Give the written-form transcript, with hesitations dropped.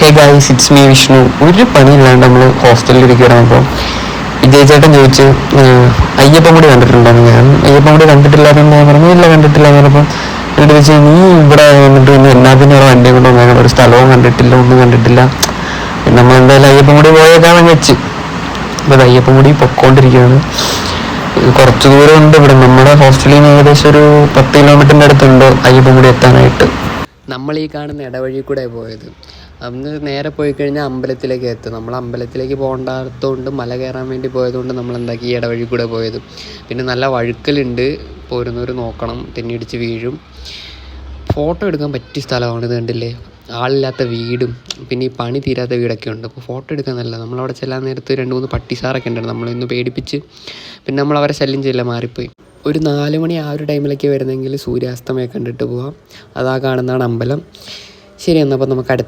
Hey guys, it's me Vishnu. ഒരു പണിയില്ലാണ്ട് നമ്മൾ ഹോസ്റ്റലിൽ ഇരിക്കുകയാണ്. അപ്പോൾ വിജയചേട്ടൻ ചോദിച്ചു അയ്യപ്പൻമുടി കണ്ടിട്ടുണ്ടായിരുന്നു. ഞാൻ അയ്യപ്പൻമുടി കണ്ടിട്ടില്ലാതെന്ന് ഞാൻ പറഞ്ഞു, ഇല്ല കണ്ടിട്ടില്ല എന്ന് പറഞ്ഞപ്പോൾ എന്നോട് ചോദിച്ചു, നീ ഇവിടെ വന്നിട്ട് എന്നാത്തിനുള്ള വണ്ടിയും കൊണ്ട് വന്നേക്കണം, ഒരു സ്ഥലവും കണ്ടിട്ടില്ല, ഒന്നും കണ്ടിട്ടില്ല, നമ്മൾ എന്തായാലും അയ്യപ്പൻമുടി പോയേക്കാമെന്ന് വെച്ച്. അപ്പോൾ അയ്യപ്പൻമുടി പൊക്കോണ്ടിരിക്കുകയാണ്. കുറച്ച് ദൂരമുണ്ട് ഇവിടെ, നമ്മുടെ ഹോസ്റ്റലിൽ നിന്ന് ഏകദേശം ഒരു 10 കിലോമീറ്ററിൻ്റെ അടുത്തുണ്ട് അയ്യപ്പൻമുടി എത്താനായിട്ട്. നമ്മൾ ഈ കാണുന്ന ഇടവഴി കൂടെ പോയത്. അന്ന് നേരെ പോയി കഴിഞ്ഞാൽ അമ്പലത്തിലേക്ക് എത്തും. നമ്മൾ അമ്പലത്തിലേക്ക് പോകേണ്ടതുകൊണ്ട് മല കയറാൻ വേണ്ടി പോയതുകൊണ്ട് നമ്മൾ എന്താക്കി ഈ ഇടവഴി കൂടെ പോയത്. പിന്നെ നല്ല വഴുക്കലുണ്ട്, പോരുന്നവർ നോക്കണം, തെന്നിടിച്ച് വീഴും. ഫോട്ടോ എടുക്കാൻ പറ്റിയ സ്ഥലമാണ് ഇത്, കണ്ടില്ലേ? ആളില്ലാത്ത വീടും പിന്നെ ഈ പണി തീരാത്ത വീടൊക്കെ ഉണ്ട്. അപ്പോൾ ഫോട്ടോ എടുക്കാൻ നല്ല. നമ്മളവിടെ ചെല്ലാൻ നേരത്ത് 2-3 പട്ടിസാറൊക്കെ ഉണ്ടായിരുന്നു. നമ്മളിന്ന് പേടിപ്പിച്ച് പിന്നെ നമ്മൾ അവരെ ശല്യം ചെയ്യില്ല, മാറിപ്പോയി. ഒരു 4 മണി ആ ഒരു ടൈമിലേക്ക് വരുന്നെങ്കിൽ സൂര്യാസ്തമയം കണ്ടിട്ട് പോവാം. അതാ കാണുന്നതാണ് അമ്പലം. ശരി, എന്നാൽ അപ്പോൾ നമുക്ക് അടുത്ത